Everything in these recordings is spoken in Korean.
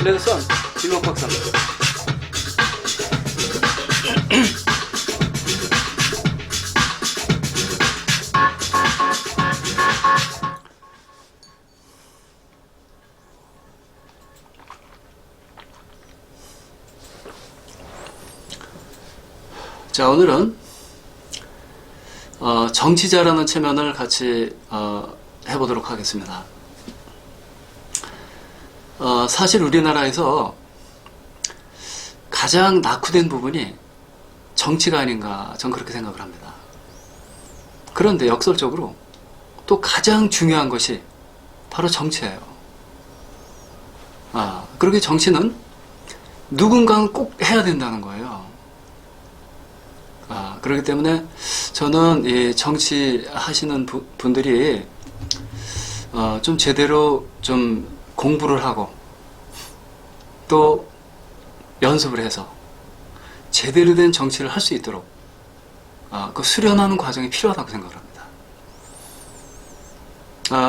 레드선 김옥 박사입니다. 자, 오늘은 정치자라는 체면을 같이 해보도록 하겠습니다. 사실 우리나라에서 가장 낙후된 부분이 정치가 아닌가, 전 그렇게 생각을 합니다. 그런데 역설적으로 또 가장 중요한 것이 바로 정치예요. 그렇게 정치는 누군가는 꼭 해야 된다는 거예요. 그렇기 때문에 저는 이 정치 하시는 분들이 좀 제대로 좀 공부를 하고 또 연습을 해서 제대로 된 정치를 할 수 있도록 그 수련하는 과정이 필요하다고 생각을 합니다.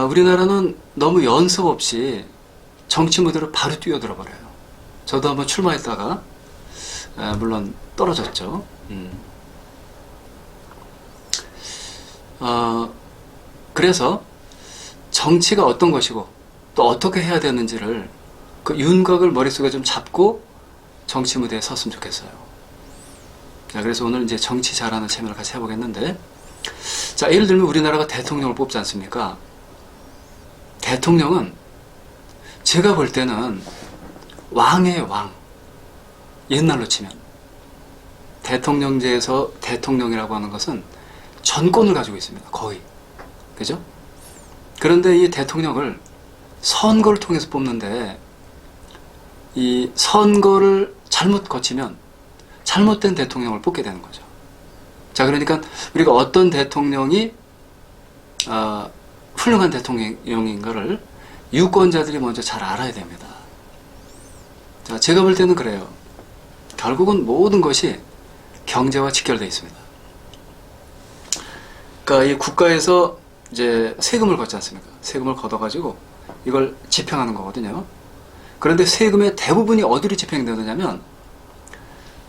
우리나라는 너무 연습 없이 정치 무대로 바로 뛰어들어 버려요. 저도 한번 출마했다가 물론 떨어졌죠. 그래서 정치가 어떤 것이고 또 어떻게 해야 되는지를 그 윤곽을 머릿속에 좀 잡고 정치 무대에 섰으면 좋겠어요. 자, 그래서 오늘 이제 정치 잘하는 체면을 같이 해보겠는데, 자, 예를 들면 우리나라가 대통령을 뽑지 않습니까? 대통령은 제가 볼 때는 왕의 왕. 옛날로 치면 대통령제에서 대통령이라고 하는 것은 전권을 가지고 있습니다. 거의. 그죠? 그런데 이 대통령을 선거를 통해서 뽑는데 이 선거를 잘못 거치면 잘못된 대통령을 뽑게 되는 거죠. 자, 그러니까 우리가 어떤 대통령이 훌륭한 대통령인가를 유권자들이 먼저 잘 알아야 됩니다. 자, 제가 볼 때는 그래요. 결국은 모든 것이 경제와 직결되어 있습니다. 그러니까 이 국가에서 이제 세금을 걷지 않습니까? 세금을 걷어가지고 이걸 집행하는 거거든요. 그런데 세금의 대부분이 어디로 집행되느냐면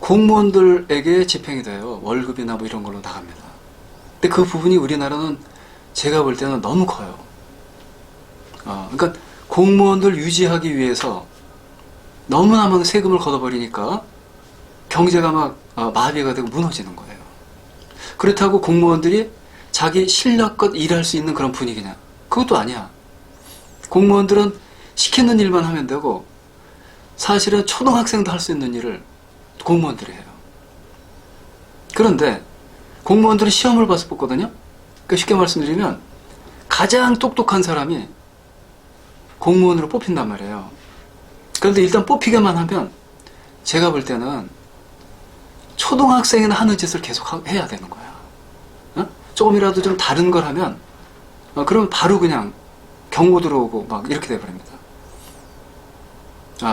공무원들에게 집행이 돼요. 월급이나 뭐 이런 걸로 나갑니다. 근데 그 부분이 우리나라는 제가 볼 때는 너무 커요. 그러니까 공무원들 유지하기 위해서 너무나 많은 세금을 걷어버리니까 경제가 막 마비가 되고 무너지는 거예요. 그렇다고 공무원들이 자기 실력껏 일할 수 있는 그런 분위기냐? 그것도 아니야. 공무원들은 시키는 일만 하면 되고 사실은 초등학생도 할 수 있는 일을 공무원들이 해요. 그런데 공무원들은 시험을 봐서 뽑거든요. 그러니까 쉽게 말씀드리면 가장 똑똑한 사람이 공무원으로 뽑힌단 말이에요. 그런데 일단 뽑히게만 하면 제가 볼 때는 초등학생이나 하는 짓을 계속 해야 되는 거야. 조금이라도 좀 다른 걸 하면 그러면 바로 그냥 경고 들어오고 막 이렇게 돼버립니다.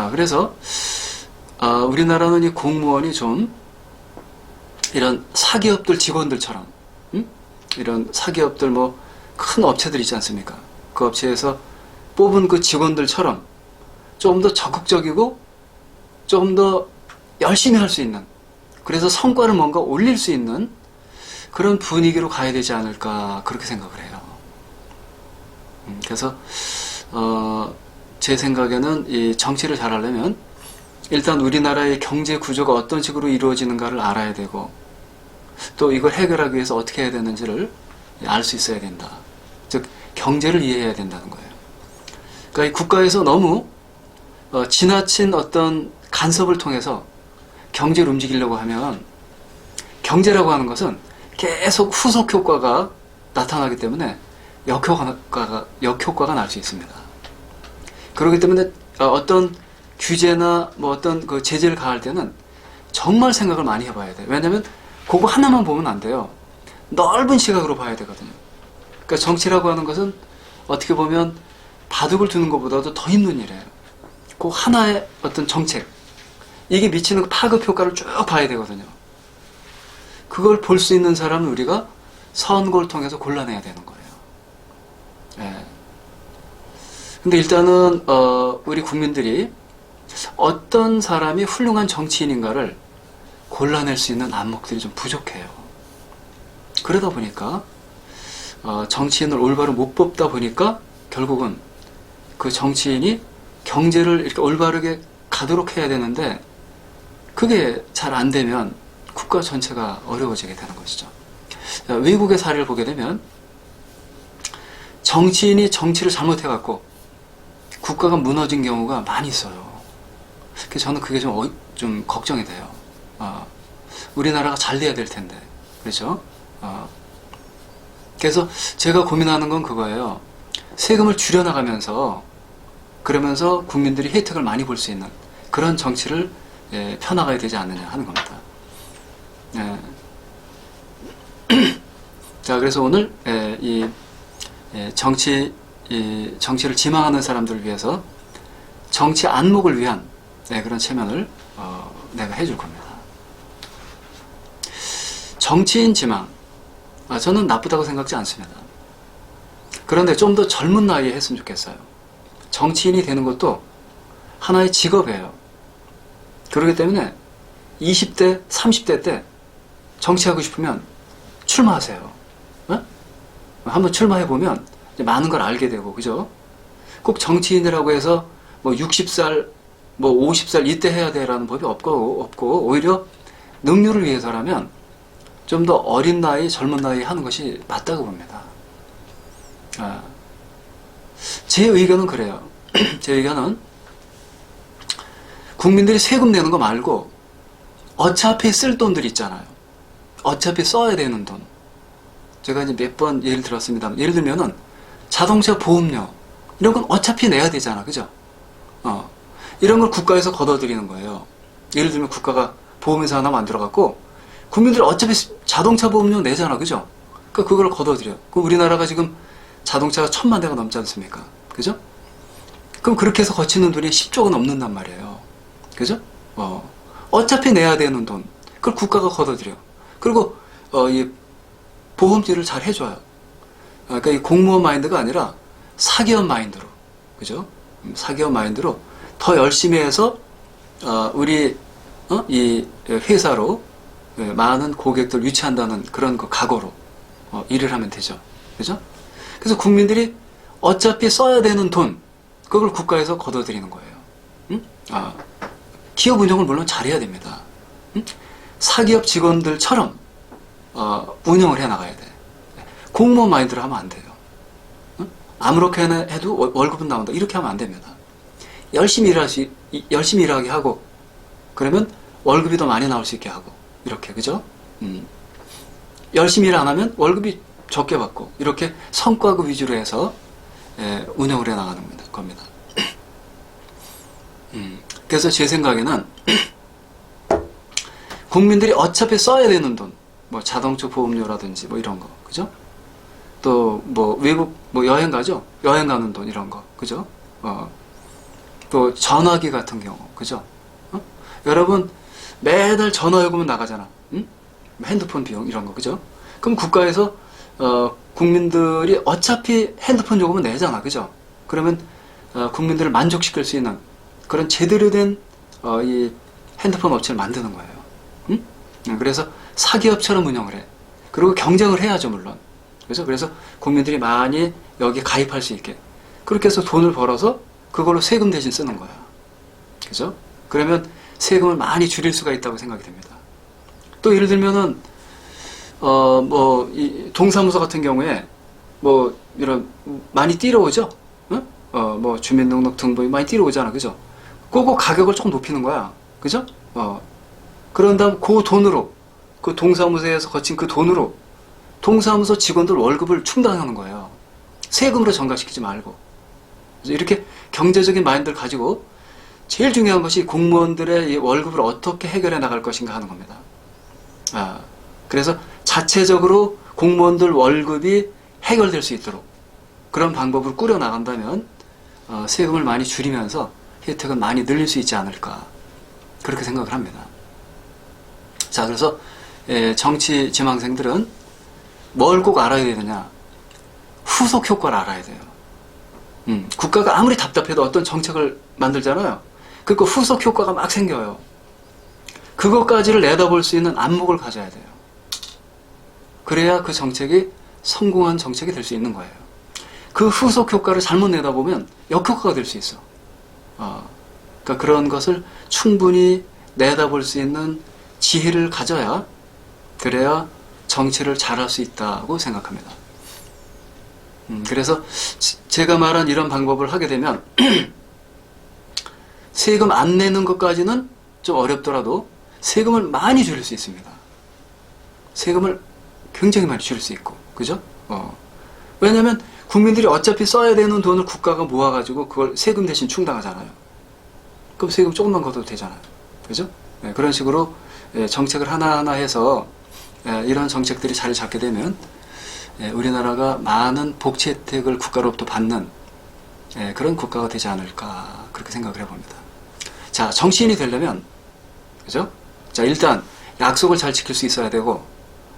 그래서 우리나라는 이 공무원이 좀 이런 사기업들 직원들처럼 이런 사기업들 뭐 큰 업체들 있지 않습니까? 그 업체에서 뽑은 그 직원들처럼 조금 더 적극적이고 조금 더 열심히 할 수 있는, 그래서 성과를 뭔가 올릴 수 있는 그런 분위기로 가야 되지 않을까, 그렇게 생각을 해요. 그래서 제 생각에는 이 정치를 잘하려면 일단 우리나라의 경제 구조가 어떤 식으로 이루어지는가를 알아야 되고 또 이걸 해결하기 위해서 어떻게 해야 되는지를 알 수 있어야 된다. 즉 경제를 이해해야 된다는 거예요. 그러니까 이 국가에서 너무 지나친 어떤 간섭을 통해서 경제를 움직이려고 하면 경제라고 하는 것은 계속 후속 효과가 나타나기 때문에 역효과가 날 수 있습니다. 그렇기 때문에 어떤 규제나 뭐 어떤 그 제재를 가할 때는 정말 생각을 많이 해봐야 돼요. 왜냐하면 그거 하나만 보면 안 돼요. 넓은 시각으로 봐야 되거든요. 그러니까 정치라고 하는 것은 어떻게 보면 바둑을 두는 것보다도 더 힘든 일이에요. 그 하나의 어떤 정책, 이게 미치는 파급 효과를 쭉 봐야 되거든요. 그걸 볼 수 있는 사람은 우리가 선거를 통해서 골라내야 되는 거예요. 예. 근데 일단은 우리 국민들이 어떤 사람이 훌륭한 정치인인가를 골라낼 수 있는 안목들이 좀 부족해요. 그러다 보니까 정치인을 올바로 못 뽑다 보니까 결국은 그 정치인이 경제를 이렇게 올바르게 가도록 해야 되는데 그게 잘 안 되면 국가 전체가 어려워지게 되는 것이죠. 외국의 사례를 보게 되면 정치인이 정치를 잘못해갖고 국가가 무너진 경우가 많이 있어요. 그래서 저는 그게 좀 걱정이 돼요. 우리나라가 잘 돼야 될 텐데, 그렇죠? 그래서 제가 고민하는 건 그거예요. 세금을 줄여나가면서 그러면서 국민들이 혜택을 많이 볼 수 있는 그런 정치를 펴나가야 되지 않느냐 하는 겁니다. 자, 그래서 오늘 정치를 지망하는 사람들을 위해서 정치 안목을 위한 그런 체면을 내가 해줄 겁니다. 정치인 지망, 저는 나쁘다고 생각지 않습니다. 그런데 좀 더 젊은 나이에 했으면 좋겠어요. 정치인이 되는 것도 하나의 직업이에요. 그렇기 때문에 20대, 30대 때 정치하고 싶으면 출마하세요. 한번 출마해보면 많은 걸 알게 되고, 그죠? 꼭 정치인이라고 해서 뭐 60살, 뭐 50살 이때 해야 되라는 법이 없고, 오히려 능률을 위해서라면 좀 더 어린 나이, 젊은 나이에 하는 것이 맞다고 봅니다. 제 의견은 그래요. 제 의견은 국민들이 세금 내는 거 말고 어차피 쓸 돈들 있잖아요. 어차피 써야 되는 돈. 제가 이제 몇 번 예를 들었습니다. 예를 들면은 자동차 보험료 이런 건 어차피 내야 되잖아, 그죠? 이런 걸 국가에서 걷어들이는 거예요. 예를 들면 국가가 보험회사 하나 만들어갖고 국민들이 어차피 자동차 보험료 내잖아, 그죠? 그러니까 그걸 걷어들여. 그럼 우리나라가 지금 자동차가 1000만 대가 넘지 않습니까? 그죠? 그럼 그렇게 해서 거치는 돈이 10조가 넘는단 말이에요. 그죠? 어차피 내야 되는 돈, 그걸 국가가 걷어들여. 그리고 이 보험질을 잘 해줘요. 그러니까 이 공무원 마인드가 아니라 사기업 마인드로, 그죠? 사기업 마인드로 더 열심히 해서 우리 이 회사로 많은 고객들 유치한다는 그런 그 각오로 일을 하면 되죠. 그죠? 그래서 국민들이 어차피 써야 되는 돈, 그걸 국가에서 걷어들이는 거예요. 기업 운영을 물론 잘해야 됩니다. 사기업 직원들처럼 운영을 해나가야 돼. 공무원 마인드로 하면 안 돼요. 아무렇게나 해도 월급은 나온다. 이렇게 하면 안 됩니다. 열심히 일하게 하고, 그러면 월급이 더 많이 나올 수 있게 하고, 이렇게, 그죠? 열심히 일 안 하면 월급이 적게 받고, 이렇게 성과급 위주로 해서 운영을 해나가는 겁니다. 그래서 제 생각에는 국민들이 어차피 써야 되는 돈, 뭐 자동차 보험료라든지 뭐 이런 거, 그죠? 또 뭐 외국 뭐 여행 가죠? 여행 가는 돈 이런 거, 그죠? 또 전화기 같은 경우, 그죠? 여러분 매달 전화요금은 나가잖아. 핸드폰 비용 이런 거, 그죠? 그럼 국가에서 국민들이 어차피 핸드폰 요금은 내잖아, 그죠? 그러면 국민들을 만족시킬 수 있는 그런 제대로 된 이 핸드폰 업체를 만드는 거예요. 그래서 사기업처럼 운영을 해. 그리고 경쟁을 해야죠, 물론. 그래서 국민들이 많이 여기 가입할 수 있게. 그렇게 해서 돈을 벌어서 그걸로 세금 대신 쓰는 거야. 그죠? 그러면 세금을 많이 줄일 수가 있다고 생각이 됩니다. 또 예를 들면은 이 동사무소 같은 경우에 뭐 이런 많이 뛰러 오죠? 응? 뭐 주민등록등본이 많이 뛰러 오잖아, 그죠? 그거 가격을 조금 높이는 거야, 그죠? 그런 다음 그 돈으로, 그 동사무소에서 거친 그 돈으로 동사무소 직원들 월급을 충당하는 거예요. 세금으로 전가시키지 말고. 그래서 이렇게 경제적인 마인드를 가지고 제일 중요한 것이 공무원들의 이 월급을 어떻게 해결해 나갈 것인가 하는 겁니다. 그래서 자체적으로 공무원들 월급이 해결될 수 있도록 그런 방법을 꾸려 나간다면 세금을 많이 줄이면서 혜택은 많이 늘릴 수 있지 않을까, 그렇게 생각을 합니다. 자, 그래서 정치 지망생들은 뭘 꼭 알아야 되느냐? 후속 효과를 알아야 돼요. 국가가 아무리 답답해도 어떤 정책을 만들잖아요. 그러니까 후속 효과가 막 생겨요. 그것까지를 내다볼 수 있는 안목을 가져야 돼요. 그래야 그 정책이 성공한 정책이 될 수 있는 거예요. 그 후속 효과를 잘못 내다보면 역효과가 될 수 있어. 그러니까 그런 것을 충분히 내다볼 수 있는 지혜를 가져야, 그래야 정치를 잘할 수 있다고 생각합니다. 그래서 제가 말한 이런 방법을 하게 되면 세금 안 내는 것까지는 좀 어렵더라도 세금을 많이 줄일 수 있습니다. 세금을 굉장히 많이 줄일 수 있고, 그죠? 왜냐면 국민들이 어차피 써야 되는 돈을 국가가 모아가지고 그걸 세금 대신 충당하잖아요. 그럼 세금 조금만 걷어도 되잖아요. 그죠? 네, 그런 식으로 정책을 하나하나 해서 이런 정책들이 자리 잡게 되면 우리나라가 많은 복지 혜택을 국가로부터 받는 그런 국가가 되지 않을까, 그렇게 생각을 해봅니다. 자, 정치인이 되려면, 그죠? 자, 일단 약속을 잘 지킬 수 있어야 되고,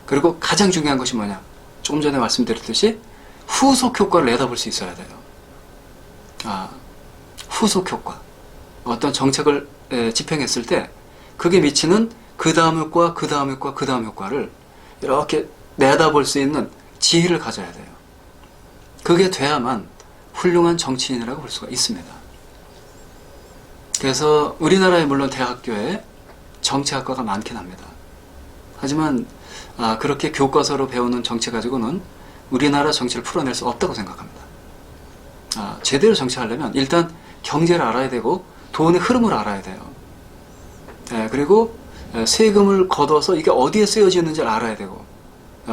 그리고 가장 중요한 것이 뭐냐? 조금 전에 말씀드렸듯이 후속 효과를 내다볼 수 있어야 돼요. 후속 효과. 어떤 정책을 집행했을 때 그게 미치는 그 다음 효과, 그 다음 효과, 그 다음 효과를 이렇게 내다볼 수 있는 지혜를 가져야 돼요. 그게 돼야만 훌륭한 정치인이라고 볼 수가 있습니다. 그래서 우리나라에 물론 대학교에 정치학과가 많긴 합니다. 하지만 그렇게 교과서로 배우는 정치 가지고는 우리나라 정치를 풀어낼 수 없다고 생각합니다. 제대로 정치하려면 일단 경제를 알아야 되고 돈의 흐름을 알아야 돼요. 그리고 세금을 걷어서 이게 어디에 쓰여지는지를 알아야 되고,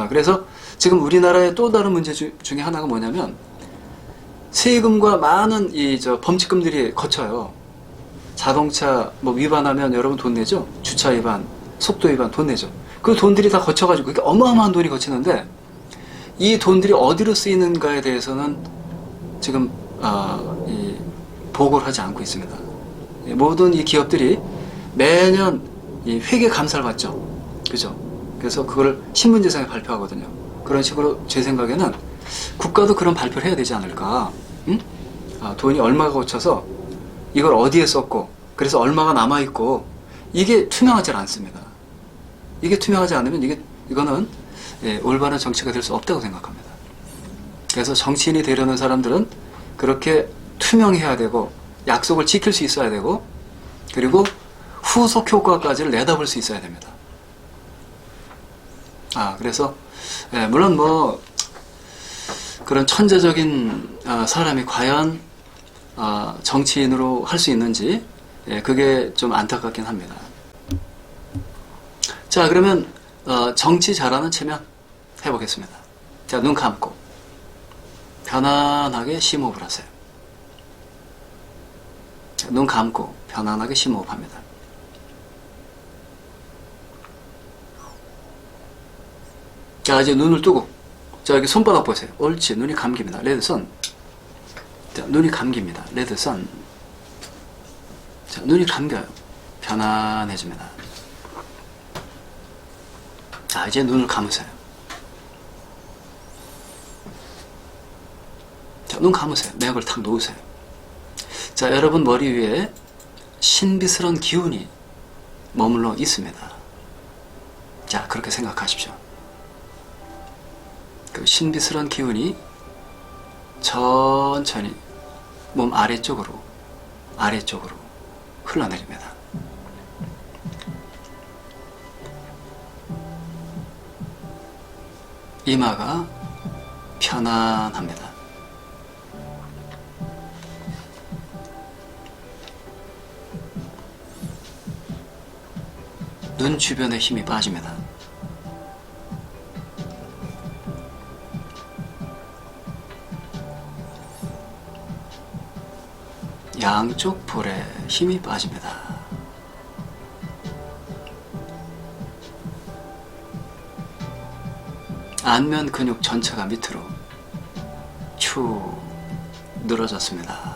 그래서 지금 우리나라의 또 다른 문제 중에 하나가 뭐냐면 세금과 많은 범칙금들이 거쳐요. 자동차 위반하면 여러분 돈 내죠? 주차 위반, 속도 위반 돈 내죠? 그 돈들이 다 거쳐가지고 그게 어마어마한 돈이 거치는데 이 돈들이 어디로 쓰이는가에 대해서는 지금 보고를 하지 않고 있습니다. 모든 이 기업들이 매년 이 회계 감사를 받죠. 그죠? 그래서 그걸 신문지상에 발표하거든요. 그런 식으로 제 생각에는 국가도 그런 발표를 해야 되지 않을까. 응? 돈이 얼마가 거쳐서 이걸 어디에 썼고, 그래서 얼마가 남아있고, 이게 투명하지 않습니다. 이게 투명하지 않으면 이거는 올바른 정치가 될 수 없다고 생각합니다. 그래서 정치인이 되려는 사람들은 그렇게 투명해야 되고, 약속을 지킬 수 있어야 되고, 그리고 후속 효과까지를 내다볼 수 있어야 됩니다. 그래서 물론 그런 천재적인 사람이 과연 정치인으로 할 수 있는지 그게 좀 안타깝긴 합니다. 자, 그러면 정치 잘하는 체면 해보겠습니다. 자, 눈 감고 편안하게 심호흡을 하세요. 자, 눈 감고 편안하게 심호흡합니다. 자, 이제 눈을 뜨고, 자, 여기 손바닥 보세요. 옳지, 눈이 감깁니다. 레드선. 자, 눈이 감깁니다. 레드선. 자, 눈이 감겨요. 편안해집니다. 자, 이제 눈을 감으세요. 자, 눈 감으세요. 맥을 탁 놓으세요. 자, 여러분 머리 위에 신비스러운 기운이 머물러 있습니다. 자, 그렇게 생각하십시오. 그 신비스러운 기운이 천천히 몸 아래쪽으로 흘러내립니다. 이마가 편안합니다. 눈 주변에 힘이 빠집니다. 양쪽 볼에 힘이 빠집니다. 안면 근육 전체가 밑으로 축 늘어졌습니다.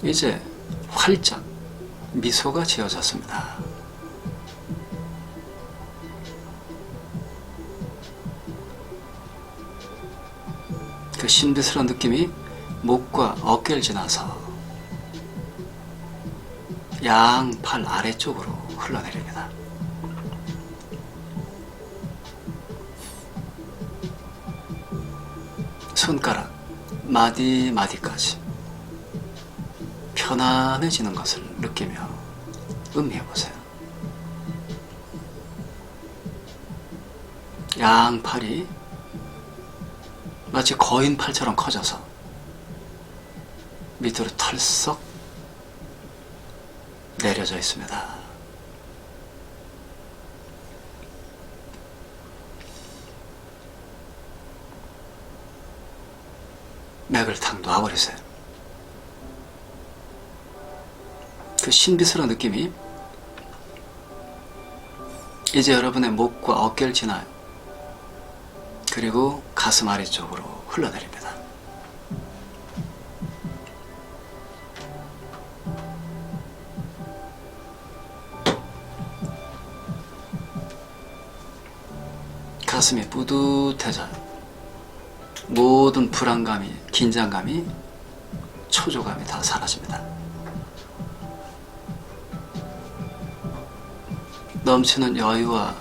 이제 활짝 미소가 지어졌습니다. 그 신비스러운 느낌이 목과 어깨를 지나서 양팔 아래쪽으로 흘러내립니다. 손가락 마디마디까지 편안해지는 것을 느끼며 음미해보세요. 양팔이 마치 거인팔처럼 커져서 밑으로 털썩 내려져 있습니다. 맥을 탁 놔버리세요. 그 신비스러운 느낌이 이제 여러분의 목과 어깨를 지나요. 그리고 가슴 아래쪽으로 흘러내립니다. 가슴이 뿌듯해져요. 모든 불안감이, 긴장감이, 초조감이 다 사라집니다. 넘치는 여유와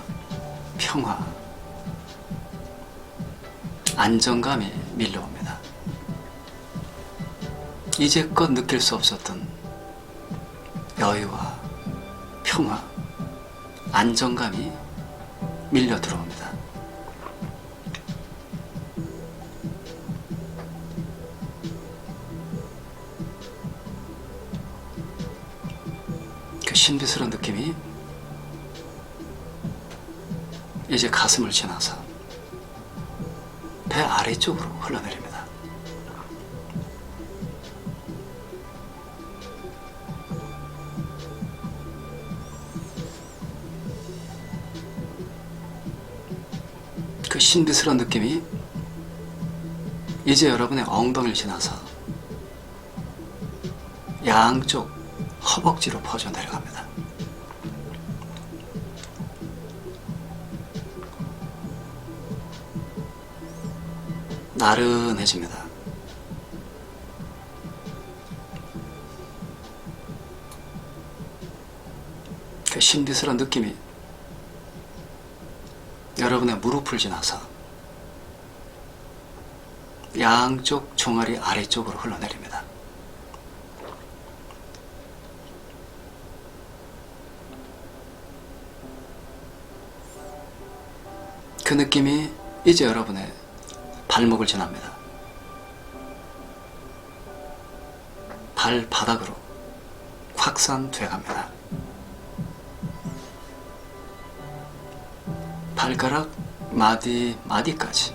평화, 안정감이 밀려옵니다. 이제껏 느낄 수 없었던 여유와 평화, 안정감이 밀려 들어옵니다. 그 신비스러운 느낌이 이제 가슴을 지나서 배 아래쪽으로 흘러내립니다. 그 신비스러운 느낌이 이제 여러분의 엉덩이를 지나서 양쪽 허벅지로 퍼져 내려갑니다. 나른해집니다. 그 신비스러운 느낌이 여러분의 무릎을 지나서 양쪽 종아리 아래쪽으로 흘러내립니다. 그 느낌이 이제 여러분의 발목을 지납니다. 발바닥으로 확산돼 갑니다. 발가락 마디마디까지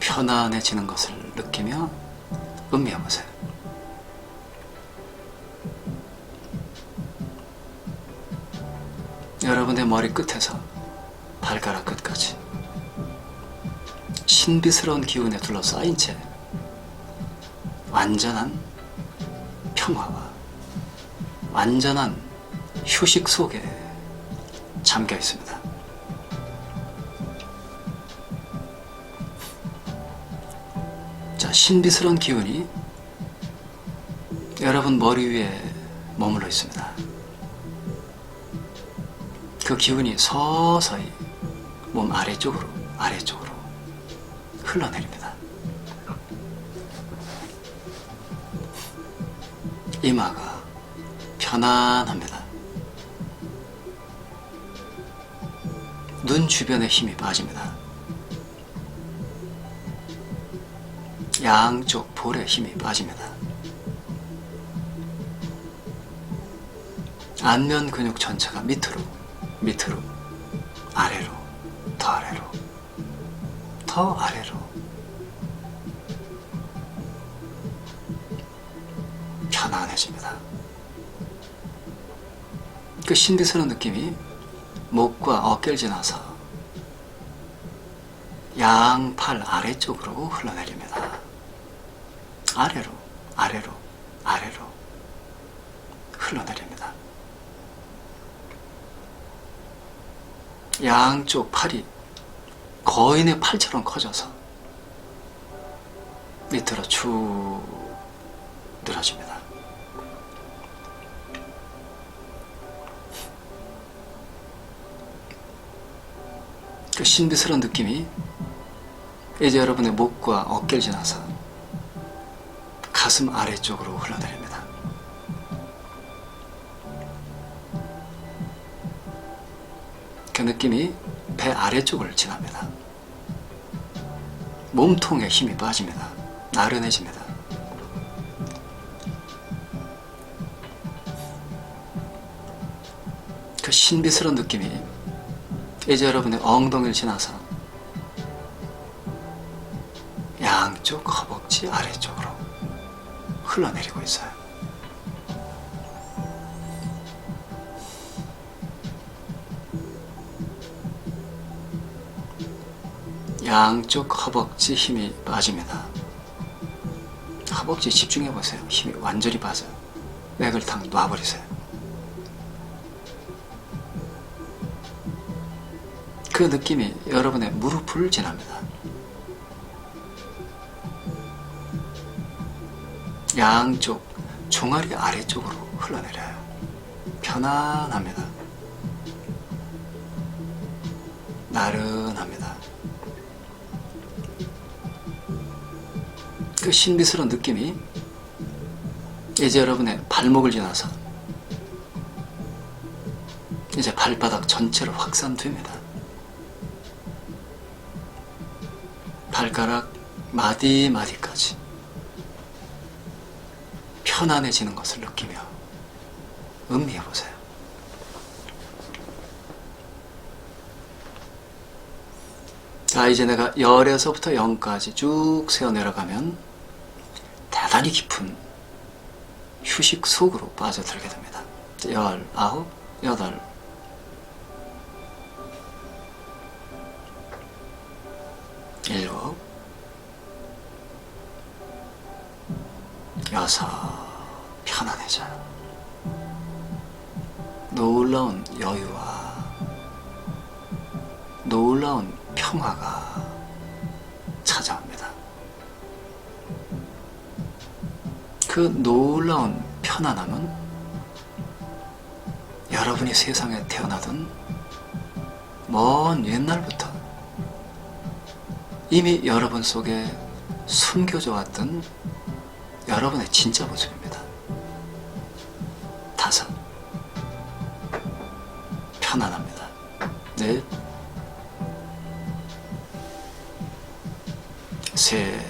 편안해지는 것을 느끼며 음미해보세요. 여러분의 머리 끝에서 발가락 끝까지 신비스러운 기운에 둘러싸인 채 완전한 평화와 완전한 휴식 속에 잠겨 있습니다. 자, 신비스러운 기운이 여러분 머리 위에 머물러 있습니다. 그 기운이 서서히 몸 아래쪽으로 흘러내립니다. 이마가 편안합니다. 눈 주변에 힘이 빠집니다. 양쪽 볼에 힘이 빠집니다. 안면 근육 전체가 밑으로, 아래로, 더 아래로, 더 아래로 편안해집니다. 그 신비스러운 느낌이 목과 어깨를 지나서 양팔 아래쪽으로 흘러내립니다. 아래로 흘러내립니다. 양쪽 팔이 거인의 팔처럼 커져서 밑으로 쭉 늘어집니다. 그 신비스러운 느낌이 이제 여러분의 목과 어깨를 지나서 가슴 아래쪽으로 흘러내립니다. 그 느낌이 배 아래쪽을 지납니다. 몸통에 힘이 빠집니다. 나른해집니다. 그 신비스러운 느낌이 이제 여러분의 엉덩이를 지나서 양쪽 허벅지 아래쪽으로 흘러내리고 있어요. 양쪽 허벅지 힘이 빠집니다. 허벅지 집중해 보세요. 힘이 완전히 빠져요. 맥을 탁 놔버리세요. 그 느낌이 여러분의 무릎을 지납니다. 양쪽 종아리 아래쪽으로 흘러내려요. 편안합니다. 나른합니다. 그 신비스러운 느낌이 이제 여러분의 발목을 지나서 이제 발바닥 전체로 확산됩니다. 발가락 마디마디까지 편안해지는 것을 느끼며 음미해보세요. 자, 이제 내가 0에서부터 0까지 쭉 세어 내려가면 대단히 깊은 휴식 속으로 빠져들게 됩니다. 19, 8, 7, 6, 편안해져요. 놀라운 여유와 놀라운 평화가 찾아옵니다. 그 놀라운 편안함은 여러분이 세상에 태어나던 먼 옛날부터 이미 여러분 속에 숨겨져 왔던 여러분의 진짜 모습입니다. 5, 편안합니다. 넷, 셋,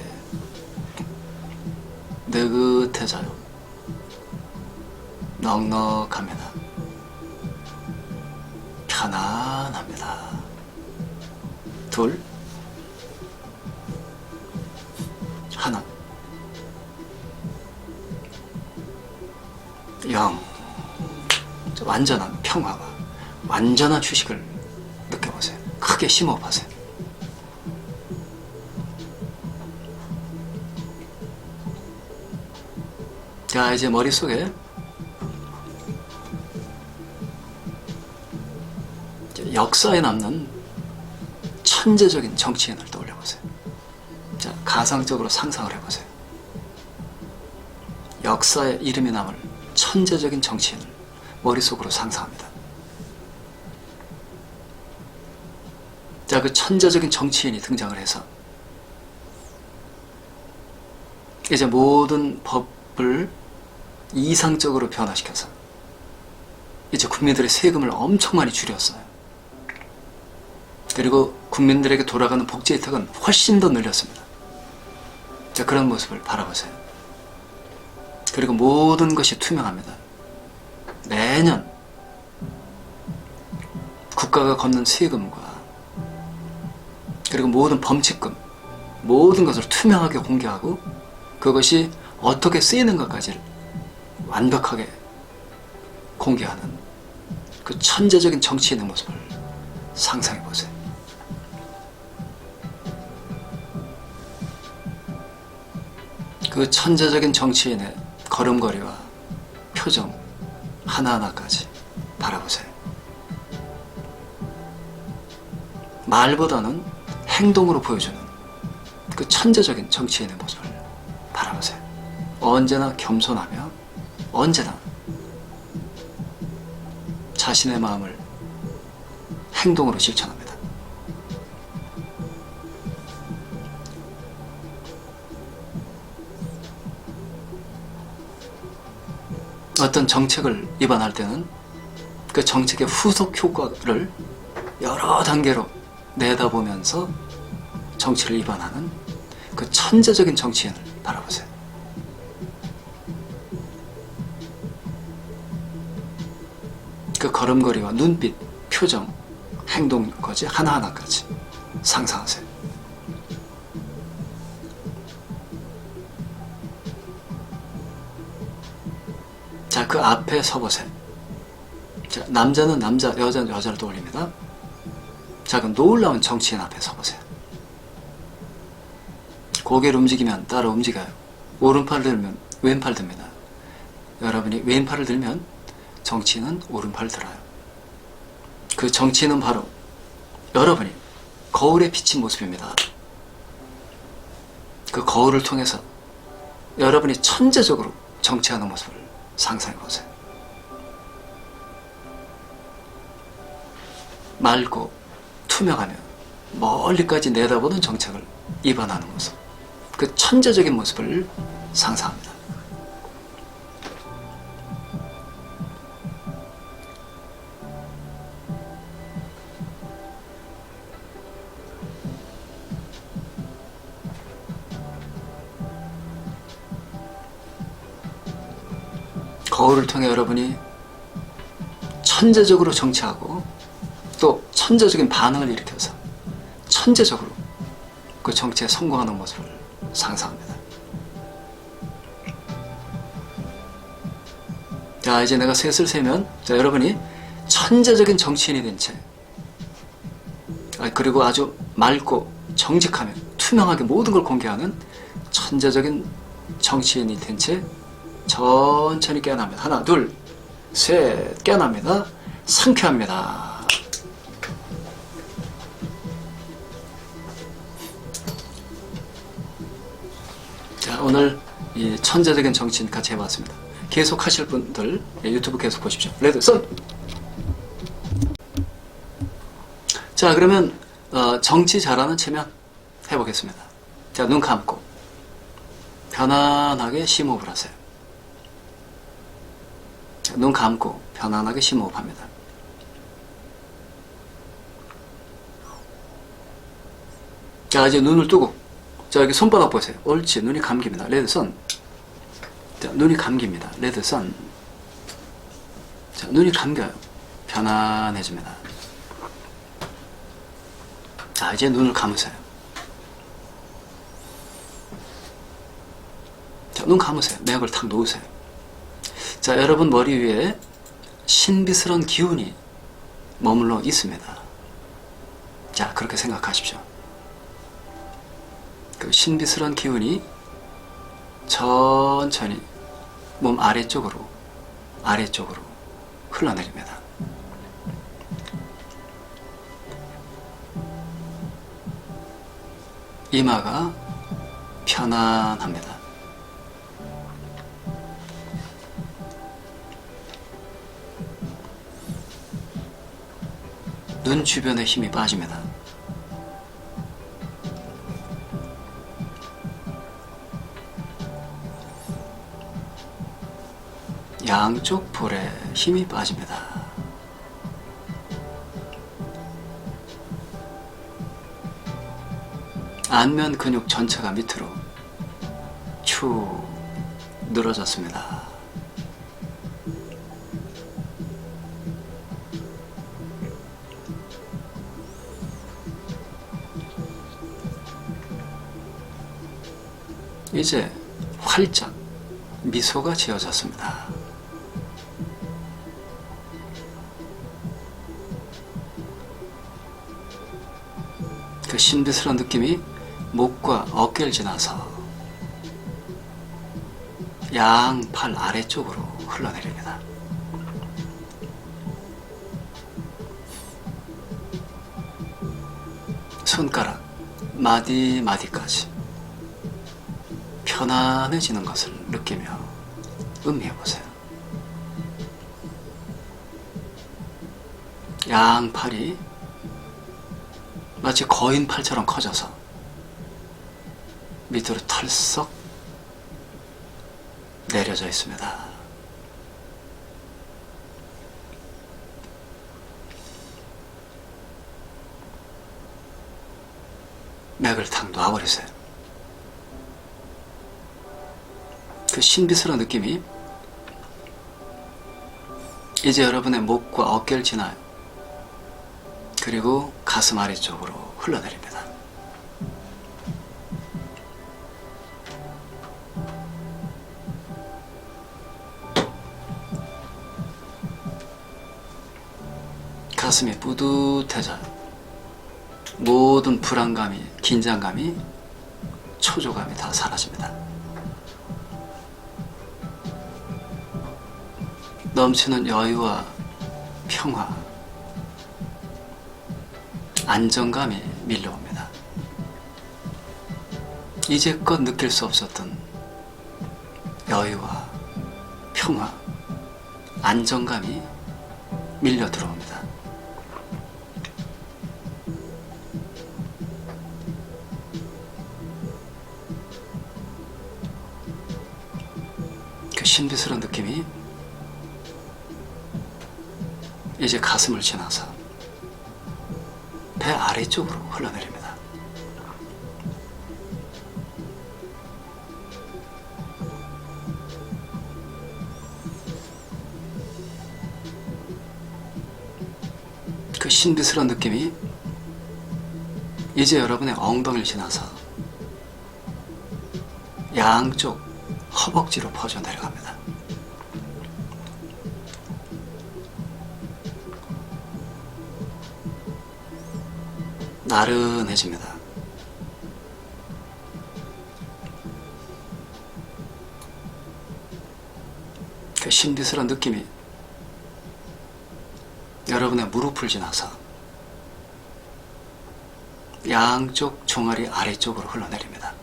느긋해져요. 넉넉합니다. 편안합니다. 둘, 하나, 0. 완전한 평화와 완전한 휴식을 느껴보세요. 크게 심호흡하세요. 자, 이제 머릿속에 역사에 남는 천재적인 정치인을 떠올려보세요. 자, 가상적으로 상상을 해보세요. 역사에 이름이 남을 천재적인 정치인을 머릿속으로 상상합니다. 자, 그 천재적인 정치인이 등장을 해서 이제 모든 법을 이상적으로 변화시켜서 이제 국민들의 세금을 엄청 많이 줄였어요. 그리고 국민들에게 돌아가는 복지 혜택은 훨씬 더 늘렸습니다. 자, 그런 모습을 바라보세요. 그리고 모든 것이 투명합니다. 매년 국가가 걷는 세금과 그리고 모든 범칙금, 모든 것을 투명하게 공개하고 그것이 어떻게 쓰이는가까지를 완벽하게 공개하는 그 천재적인 정치인의 모습을 상상해 보세요. 그 천재적인 정치인의 걸음걸이와 표정 하나하나까지 바라보세요. 말보다는 행동으로 보여주는 그 천재적인 정치인의 모습을 언제나 겸손하며 언제나 자신의 마음을 행동으로 실천합니다. 어떤 정책을 입안할 때는 그 정책의 후속 효과를 여러 단계로 내다보면서 정치를 입안하는 그 천재적인 정치인을 바라보세요. 그 걸음걸이와 눈빛, 표정, 행동까지 하나하나까지 상상하세요. 자, 그 앞에 서보세요. 자, 남자는 남자, 여자는 여자를 떠올립니다. 자, 그럼 놀라운 정치인 앞에 서보세요. 고개를 움직이면 따라 움직여요. 오른팔을 들면 왼팔 듭니다. 여러분이 왼팔을 들면 정치인은 오른팔을 들어요. 그 정치인은 바로 여러분이 거울에 비친 모습입니다. 그 거울을 통해서 여러분이 천재적으로 정치하는 모습을 상상해 보세요. 맑고 투명하며 멀리까지 내다보는 정책을 입안하는 모습, 그 천재적인 모습을 상상합니다. 거울을 통해 여러분이 천재적으로 정치하고 또 천재적인 반응을 일으켜서 천재적으로 그 정치에 성공하는 모습을 상상합니다. 자, 이제 내가 셋을 세면, 자, 여러분이 천재적인 정치인이 된 채, 그리고 아주 맑고 정직하며 투명하게 모든 걸 공개하는 천재적인 정치인이 된 채 천천히 깨어납니다. 하나, 둘, 셋, 깨어납니다. 상쾌합니다. 자, 오늘 이 천재적인 정치인 같이 해봤습니다. 계속 하실 분들 유튜브 계속 보십시오. 레드 선. 자, 그러면 정치 잘하는 체면 해보겠습니다. 자, 눈 감고 편안하게 심호흡을 하세요. 자, 눈 감고 편안하게 심호흡합니다. 자, 이제 눈을 뜨고, 자, 여기 손바닥 보세요. 옳지, 눈이 감깁니다. 레드 선. 자, 눈이 감깁니다. 레드 선. 자, 눈이 감겨요. 편안해집니다. 자, 이제 눈을 감으세요. 자, 눈 감으세요. 맥을 탁 놓으세요. 자, 여러분 머리 위에 신비스러운 기운이 머물러 있습니다. 자, 그렇게 생각하십시오. 그 신비스러운 기운이 천천히 몸 아래쪽으로 흘러내립니다. 이마가 편안합니다. 눈 주변에 힘이 빠집니다. 양쪽 볼에 힘이 빠집니다. 안면 근육 전체가 밑으로 축 늘어졌습니다. 이제 활짝 미소가 지어졌습니다. 그 신비스러운 느낌이 목과 어깨를 지나서 양팔 아래쪽으로 흘러내립니다. 손가락 마디마디까지 편안해지는 것을 느끼며 음미해보세요. 양팔이 마치 거인팔처럼 커져서 밑으로 털썩 내려져 있습니다. 맥을 탁 놔버리세요. 그 신비스러운 느낌이 이제 여러분의 목과 어깨를 지나요. 그리고 가슴 아래쪽으로 흘러내립니다. 가슴이 뿌듯해져요. 모든 불안감이, 긴장감이, 초조감이 다 사라집니다. 넘치는 여유와 평화, 안정감이 밀려옵니다. 이제껏 느낄 수 없었던 여유와 평화, 안정감이 밀려 들어옵니다. 그 신비스러운 느낌이 이제 가슴을 지나서 배 아래쪽으로 흘러내립니다. 그 신비스러운 느낌이 이제 여러분의 엉덩이를 지나서 양쪽 허벅지로 퍼져 내려갑니다. 나른해집니다. 그 신비스러운 느낌이 여러분의 무릎을 지나서 양쪽 종아리 아래쪽으로 흘러내립니다.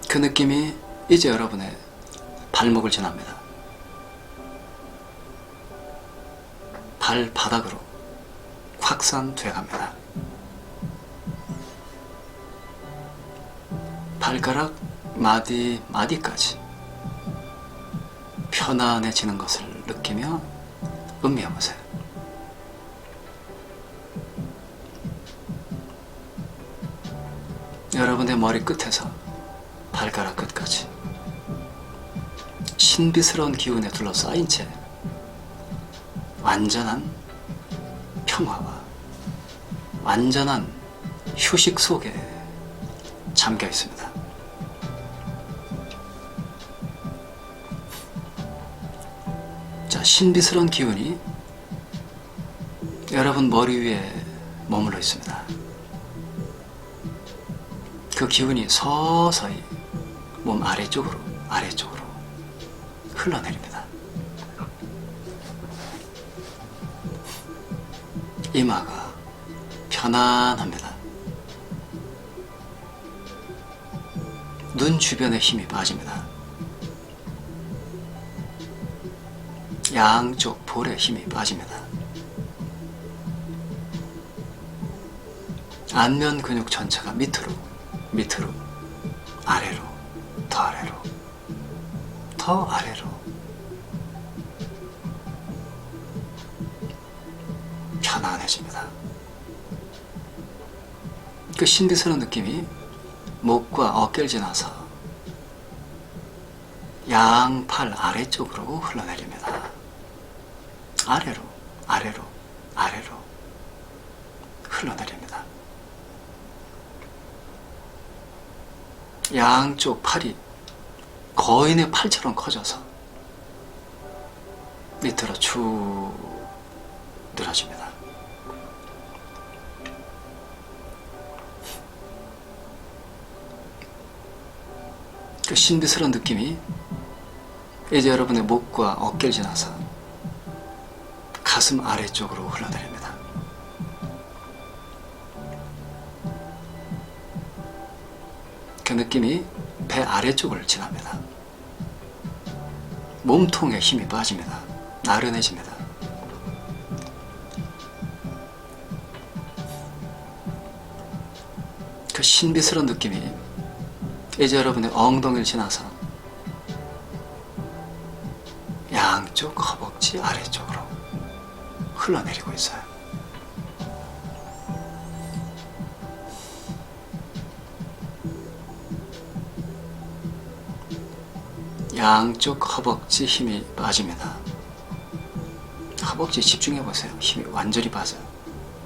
그 느낌이 이제 여러분의 발목을 지납니다. 발바닥으로 확산돼 갑니다. 발가락 마디까지 편안해지는 것을 느끼며 음미해보세요. 여러분의 머리 끝에서 발가락 끝까지 신비스러운 기운에 둘러싸인 채 완전한 평화와 완전한 휴식 속에 잠겨 있습니다. 자, 신비스러운 기운이 여러분 머리 위에 머물러 있습니다. 그 기운이 서서히 몸 아래쪽으로 흘러내립니다. 이마가 편안합니다. 눈 주변에 힘이 빠집니다. 양쪽 볼에 힘이 빠집니다. 안면 근육 전체가 밑으로, 아래로, 더 아래로 편안해집니다. 그 신비스러운 느낌이 목과 어깨를 지나서 양팔 아래쪽으로 흘러내립니다. 아래로 흘러내립니다. 양쪽 팔이 거인의 팔처럼 커져서 밑으로 쭉 늘어집니다. 그 신비스러운 느낌이 이제 여러분의 목과 어깨를 지나서 가슴 아래쪽으로 흘러내립니다. 그 느낌이 배 아래쪽을 지납니다. 몸통에 힘이 빠집니다. 나른해집니다. 그 신비스러운 느낌이 이제 여러분의 엉덩이를 지나서 양쪽 허벅지 아래쪽으로 흘러내리고 있어요. 양쪽 허벅지 힘이 빠집니다. 허벅지 집중해 보세요. 힘이 완전히 빠져요.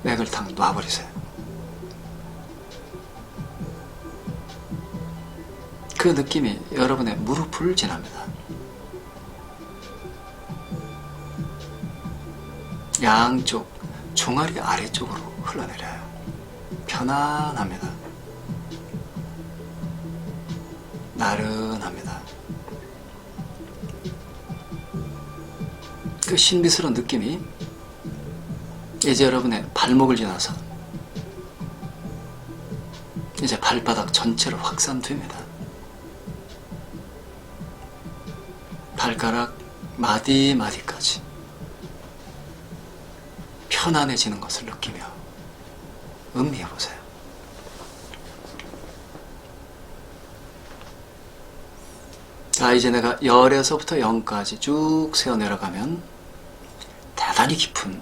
맥을 탁 놔버리세요. 그 느낌이 여러분의 무릎을 지납니다. 양쪽 종아리 아래쪽으로 흘러내려요. 편안합니다. 나른합니다. 그 신비스러운 느낌이 이제 여러분의 발목을 지나서 이제 발바닥 전체로 확산됩니다. 발가락 마디마디까지 편안해지는 것을 느끼며 음미해 보세요. 자, 이제 내가 열에서부터 0까지 쭉 세어 내려가면 대단히 깊은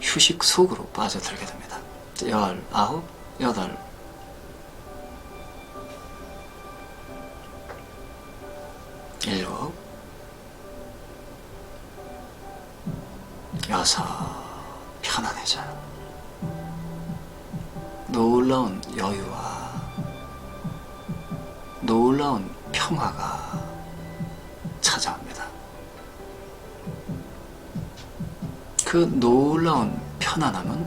휴식 속으로 빠져들게 됩니다. 19, 8, 7, 6, 편안해져요. 놀라운 여유와 놀라운 평화가 찾아옵니다. 그 놀라운 편안함은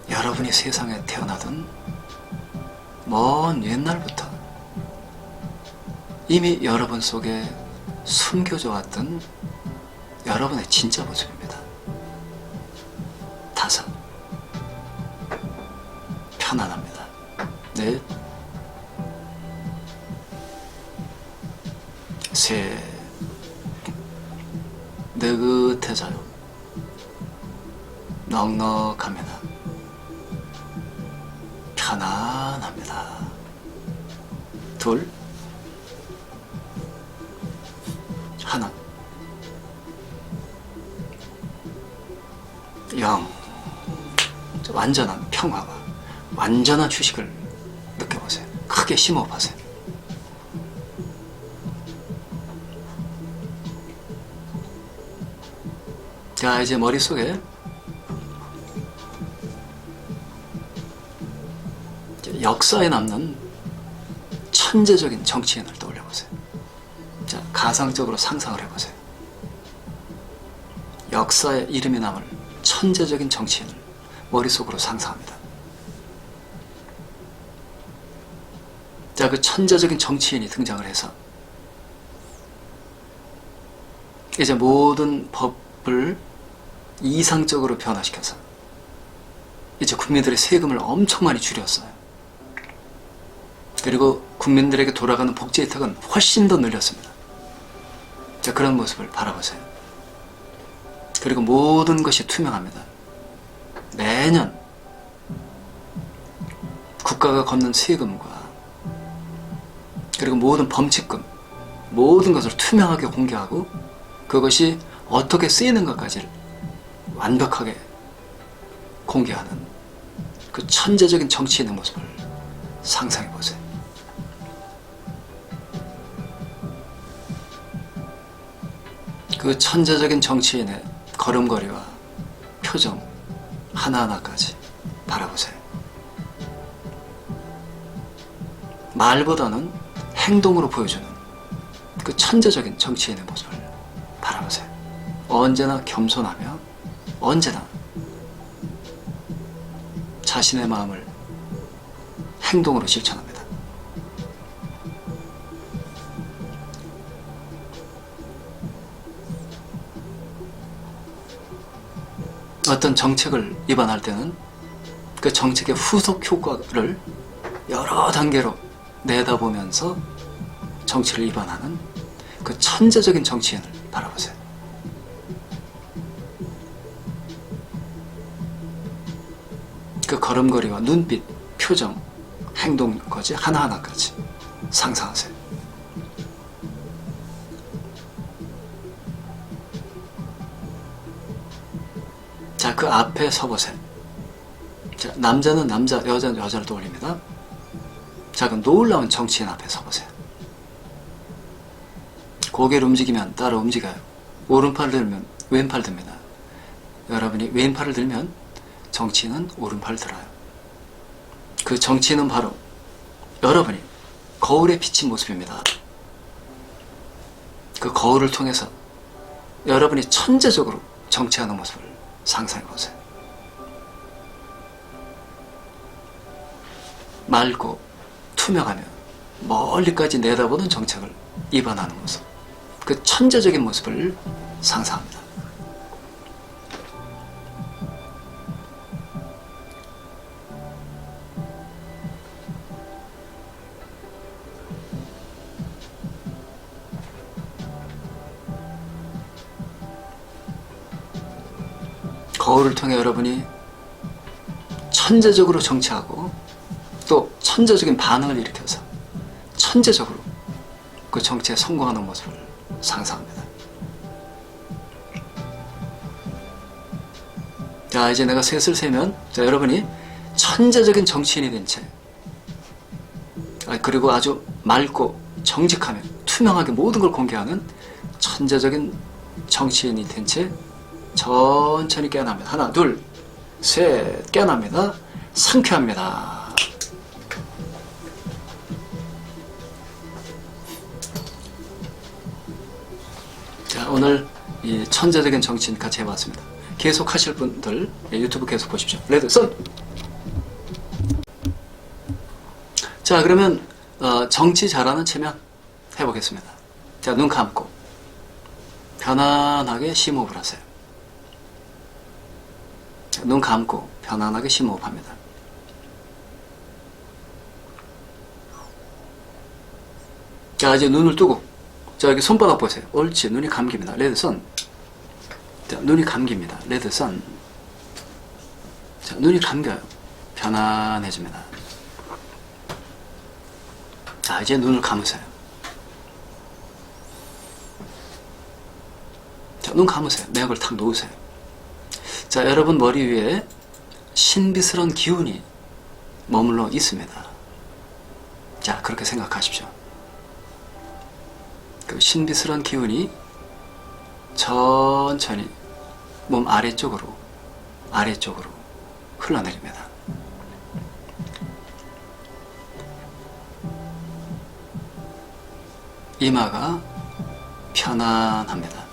여러분이 세상에 태어나던 먼 옛날부터 이미 여러분 속에 숨겨져 왔던 여러분의 진짜 모습입니다. 5, 편안합니다. 4, 3, 느긋해져요. 넉넉합니다. 편안합니다. 2, 1, 영. 완전한 평화와 완전한 휴식을 느껴보세요. 크게 심호흡하세요. 자, 이제 머릿속에 역사에 남는 천재적인 정치인을 떠올려보세요. 자, 가상적으로 상상을 해보세요. 역사에 이름이 남을 천재적인 정치인을 머릿속으로 상상합니다. 자, 그 천재적인 정치인이 등장을 해서 이제 모든 법을 이상적으로 변화시켜서 이제 국민들의 세금을 엄청 많이 줄였어요. 그리고 국민들에게 돌아가는 복지 혜택은 훨씬 더 늘렸습니다. 자, 그런 모습을 바라보세요. 그리고 모든 것이 투명합니다. 매년 국가가 걷는 세금과 그리고 모든 범칙금, 모든 것을 투명하게 공개하고 그것이 어떻게 쓰이는 것까지를 완벽하게 공개하는 그 천재적인 정치인의 모습을 상상해 보세요. 그 천재적인 정치인의 걸음걸이와 표정 하나하나까지 바라보세요. 말보다는 행동으로 보여주는 그 천재적인 정치인의 모습을 바라보세요. 언제나 겸손하며 언제나 자신의 마음을 행동으로 실천합니다. 어떤 정책을 입안할 때는 그 정책의 후속 효과를 여러 단계로 내다보면서 정치를 입안하는 그 천재적인 정치인을 바라보세요. 그 걸음걸이와 눈빛, 표정, 행동까지 하나하나까지 상상하세요. 자, 그 앞에 서보세요. 자, 남자는 남자, 여자는 여자를 떠올립니다. 자, 그럼 놀라운 정치인 앞에 서보세요. 고개를 움직이면 따라 움직여요. 오른팔을 들면 왼팔 듭니다. 여러분이 왼팔을 들면 정치인은 오른팔을 들어요. 그 정치인은 바로 여러분이 거울에 비친 모습입니다. 그 거울을 통해서 여러분이 천재적으로 정치하는 모습을 상상해보세요. 맑고 투명하며 멀리까지 내다보는 정책을 입안하는 모습, 그 천재적인 모습을 상상합니다. 거울을 통해 여러분이 천재적으로 정치하고 또 천재적인 반응을 일으켜서 천재적으로 그 정치에 성공하는 모습을 상상합니다. 자, 이제 내가 셋을 세면, 자, 여러분이 천재적인 정치인이 된 채, 그리고 아주 맑고 정직하며 투명하게 모든 걸 공개하는 천재적인 정치인이 된 채 천천히 깨어납니다. 하나, 둘, 셋, 깨어납니다. 상쾌합니다. 자, 오늘 이 천재적인 정치인 같이 해봤습니다. 계속 하실 분들 유튜브 계속 보십시오. 레드 선. 자, 그러면 정치 잘하는 체면 해보겠습니다. 자, 눈 감고 편안하게 심호흡을 하세요. 자, 눈 감고 편안하게 심호흡합니다. 자, 이제 눈을 뜨고, 자, 여기 손바닥 보세요. 옳지, 눈이 감깁니다. 레드 선. 자, 눈이 감깁니다. 레드 선. 자, 눈이 감겨요. 편안해집니다. 자, 이제 눈을 감으세요. 자, 눈 감으세요. 맥을 탁 놓으세요. 자, 여러분 머리 위에 신비스러운 기운이 머물러 있습니다. 자, 그렇게 생각하십시오. 그 신비스러운 기운이 천천히 몸 아래쪽으로 흘러내립니다. 이마가 편안합니다.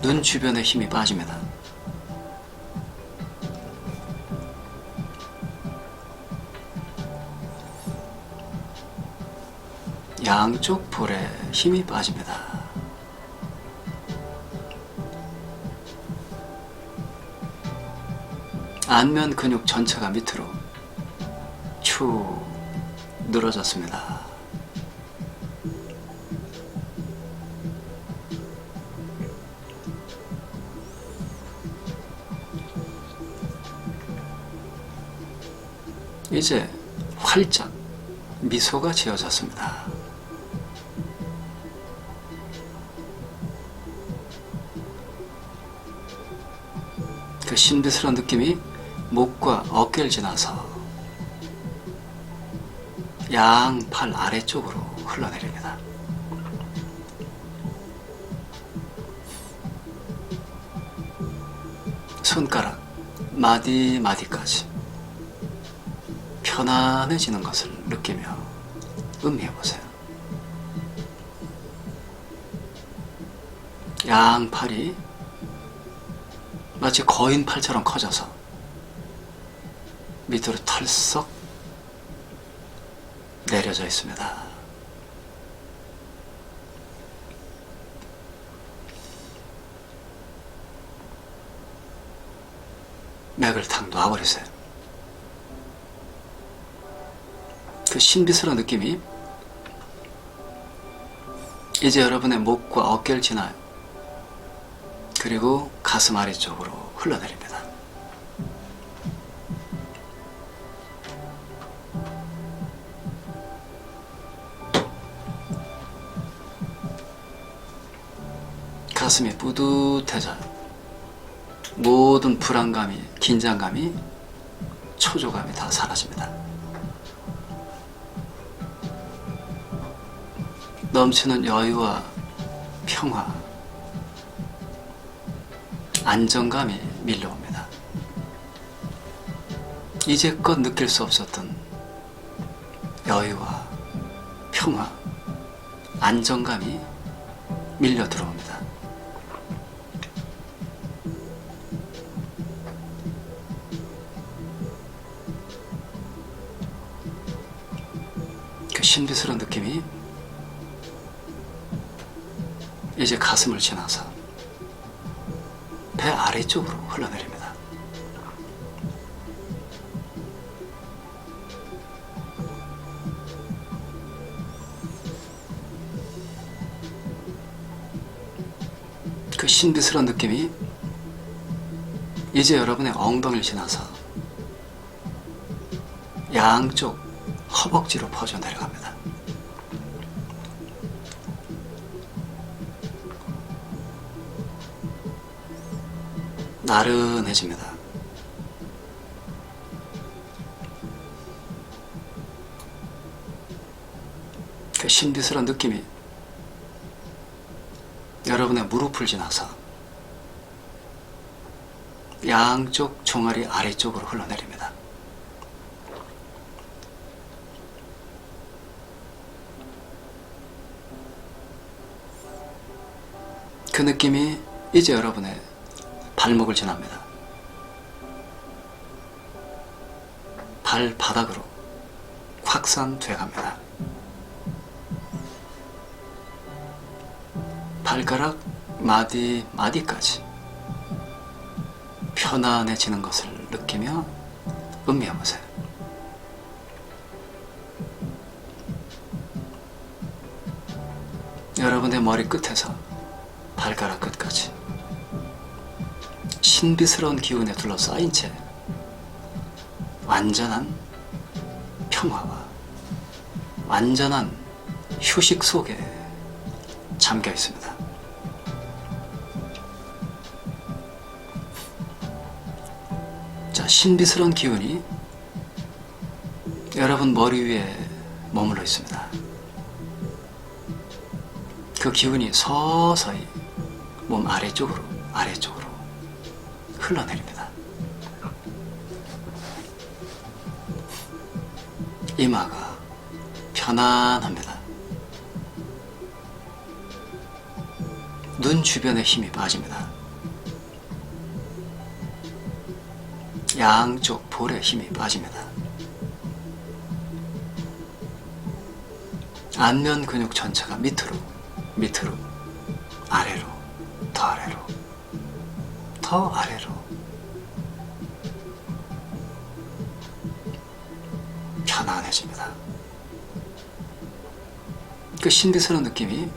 눈 주변에 힘이 빠집니다. 양쪽 볼에 힘이 빠집니다. 안면 근육 전체가 밑으로 축 늘어졌습니다. 이제 활짝 미소가 지어졌습니다. 그 신비스러운 느낌이 목과 어깨를 지나서 양팔 아래쪽으로 흘러내립니다. 손가락 마디마디까지 편안해지는 것을 느끼며 음미해보세요. 양팔이 마치 거인팔처럼 커져서 밑으로 털썩 내려져 있습니다. 맥을 탁 놔버리세요. 그 신비스러운 느낌이 이제 여러분의 목과 어깨를 지나요. 그리고 가슴 아래쪽으로 흘러내립니다. 가슴이 뿌듯해져요. 모든 불안감이, 긴장감이, 초조감이 다 사라집니다. 넘치는 여유와 평화, 안정감이 밀려옵니다. 이제껏 느낄 수 없었던 여유와 평화, 안정감이 밀려 들어옵니다. 그 신비스러운 느낌이 이제 가슴을 지나서 배 아래쪽으로 흘러내립니다. 그 신비스러운 느낌이 이제 여러분의 엉덩이를 지나서 양쪽 허벅지로 퍼져 내려갑니다. 나른해집니다. 그 신비스러운 느낌이 여러분의 무릎을 지나서 양쪽 종아리 아래쪽으로 흘러내립니다. 그 느낌이 이제 여러분의 발목을 지납니다. 발바닥으로 확산돼 갑니다. 발가락 마디까지 편안해지는 것을 느끼며 음미해보세요. 여러분의 머리 끝에서 발가락 끝까지 신비스러운 기운에 둘러싸인 채 완전한 평화와 완전한 휴식 속에 잠겨 있습니다. 자, 신비스러운 기운이 여러분 머리 위에 머물러 있습니다. 그 기운이 서서히 몸 아래쪽으로 흘러내립니다. 이마가 편안합니다. 눈 주변에 힘이 빠집니다. 양쪽 볼에 힘이 빠집니다. 안면 근육 전체가 밑으로, 아래로, 더 아래로 편안해집니다. 그 신비스러운 느낌이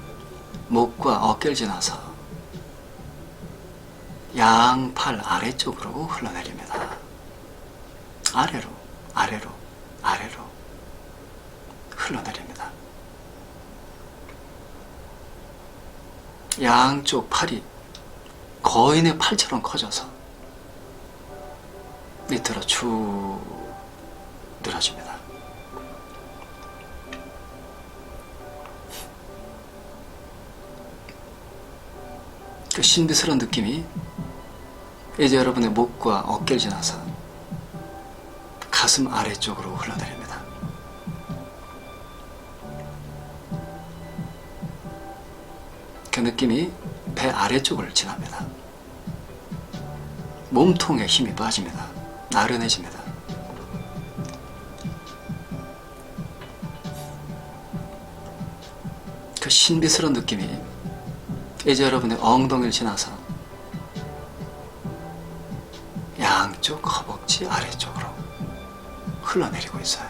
목과 어깨를 지나서 양팔 아래쪽으로 흘러내립니다. 아래로 흘러내립니다. 양쪽 팔이 거인의 팔처럼 커져서 밑으로 쭉 늘어집니다. 그 신비스러운 느낌이 이제 여러분의 목과 어깨를 지나서 가슴 아래쪽으로 흘러내립니다. 그 느낌이 배 아래쪽을 지납니다. 몸통에 힘이 빠집니다. 나른해집니다. 그 신비스러운 느낌이 이제 여러분의 엉덩이를 지나서 양쪽 양쪽 허벅지 아래쪽으로 흘러내리고 있어요.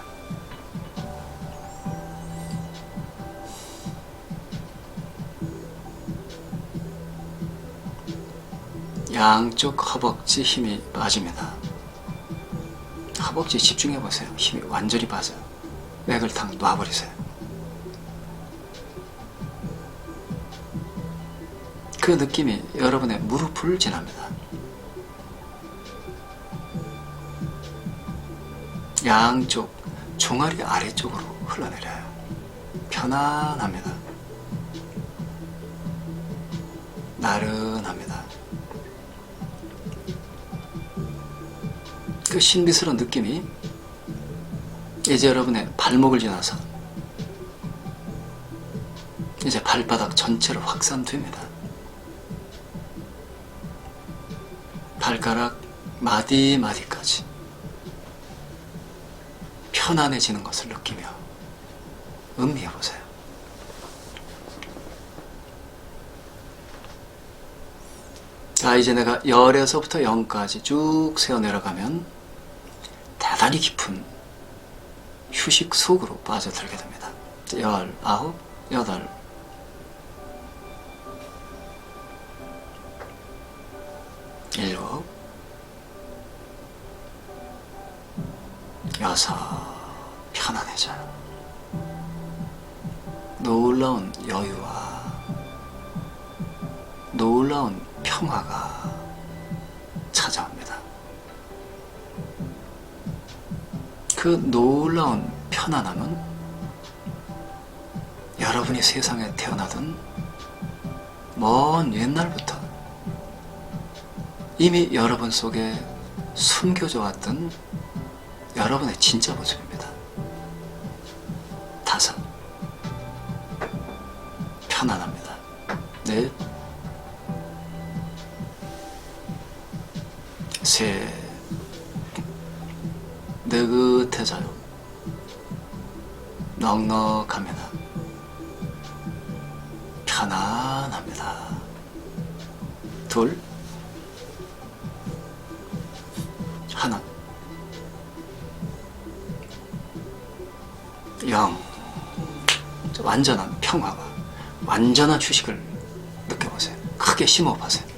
양쪽 허벅지 힘이 빠집니다. 허벅지 집중해 보세요. 힘이 완전히 빠져요. 맥을 탁 놔버리세요. 그 느낌이 여러분의 무릎을 지납니다. 양쪽 종아리 아래쪽으로 흘러내려요. 편안합니다. 나른합니다. 그 신비스러운 느낌이 이제 여러분의 발목을 지나서 이제 발바닥 전체로 확산됩니다. 발가락 마디마디까지 편안해지는 것을 느끼며 음미해 보세요. 자, 이제 내가 0에서부터 0까지 쭉 세어 내려가면 대단히 깊은 휴식 속으로 빠져들게 됩니다. 19, 8, 7, 6, 편안해져요. 놀라운 여유와 놀라운 평화가 찾아옵니다. 그 놀라운 편안함은 여러분이 세상에 태어나던 먼 옛날부터 이미 여러분 속에 숨겨져 왔던 여러분의 진짜 모습입니다. 5, 편안합니다. 넷, 셋, 느긋해져요. 넉넉합니다. 편안합니다. 둘, 하나, 0. 완전한 평화와 완전한 휴식을 느껴보세요. 크게 심호흡하세요.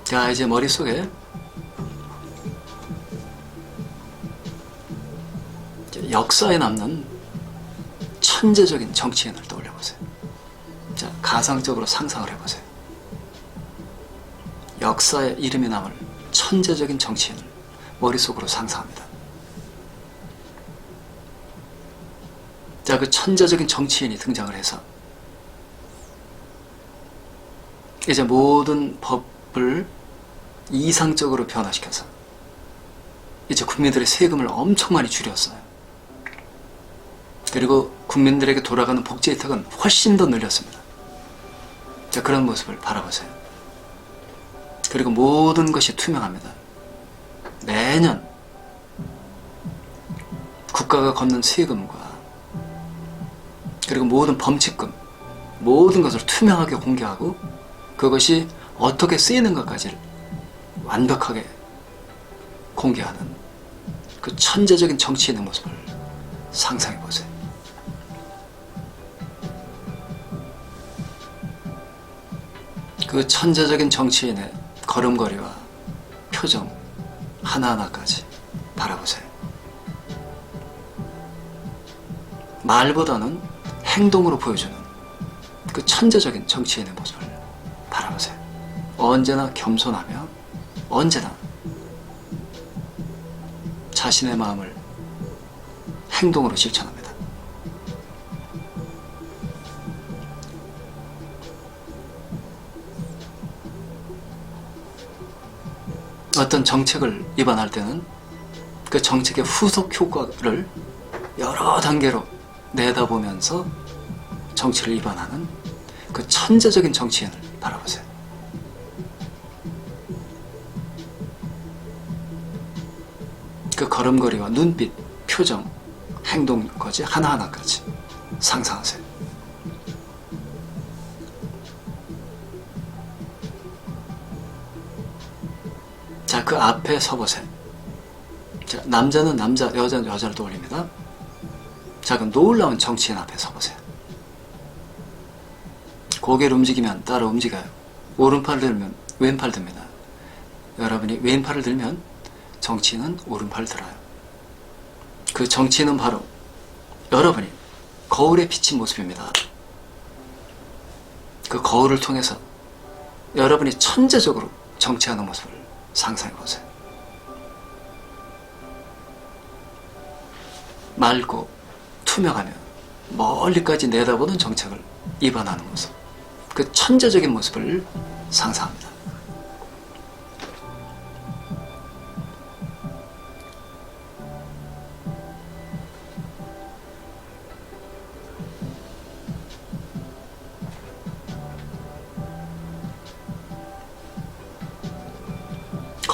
자, 이제 머릿속에 역사에 남는 천재적인 정치인을 떠올려보세요. 자, 가상적으로 상상을 해보세요. 역사에 이름이 남을 천재적인 정치인을 머릿속으로 상상합니다. 자, 그 천재적인 정치인이 등장을 해서 이제 모든 법을 이상적으로 변화시켜서 이제 국민들의 세금을 엄청 많이 줄였어요. 그리고 국민들에게 돌아가는 복지 혜택은 훨씬 더 늘렸습니다. 자, 그런 모습을 바라보세요. 그리고 모든 것이 투명합니다. 매년 국가가 걷는 세금과 그리고 모든 범칙금, 모든 것을 투명하게 공개하고 그것이 어떻게 쓰이는 것까지를 완벽하게 공개하는 그 천재적인 정치인의 모습을 상상해 보세요. 그 천재적인 정치인의 걸음걸이와 표정 하나하나까지 바라보세요. 말보다는 행동으로 보여주는 그 천재적인 정치인의 모습을 바라보세요. 언제나 겸손하며 언제나 자신의 마음을 행동으로 실천합니다. 어떤 정책을 입안할 때는 그 정책의 후속 효과를 여러 단계로 내다보면서 정치를 입안하는 그 천재적인 정치인을 바라보세요. 그 걸음걸이와 눈빛, 표정, 행동까지 하나하나까지 상상하세요. 자, 그 앞에 서보세요. 자, 남자는 남자, 여자는 여자를 떠올립니다. 자, 그럼 놀라운 정치인 앞에 서보세요. 고개를 움직이면 따라 움직여요. 오른팔을 들면 왼팔 듭니다. 여러분이 왼팔을 들면 정치인은 오른팔을 들어요. 그 정치인은 바로 여러분이 거울에 비친 모습입니다. 그 거울을 통해서 여러분이 천재적으로 정치하는 모습을 상상해 보세요. 맑고 투명하며 멀리까지 내다보는 정책을 입안하는 모습, 그 천재적인 모습을 상상합니다.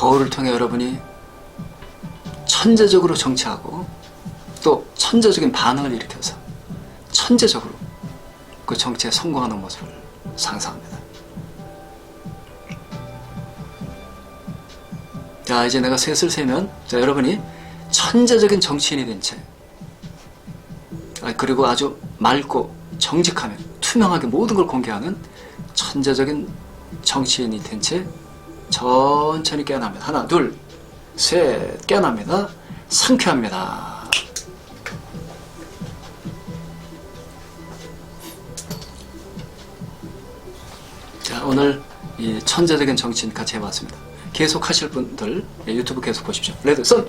거울을 통해 여러분이 천재적으로 정치하고 또 천재적인 반응을 일으켜서 천재적으로 그 정치에 성공하는 모습을 상상합니다. 자, 이제 내가 셋을 세면, 자, 여러분이 천재적인 정치인이 된 채, 그리고 아주 맑고 정직하며 투명하게 모든 걸 공개하는 천재적인 정치인이 된 채 천천히 깨어납니다. 하나, 둘, 셋, 깨어납니다. 상쾌합니다. 자, 오늘 이 천재적인 정치인 같이 해봤습니다. 계속 하실 분들 유튜브 계속 보십시오. 레드, 선!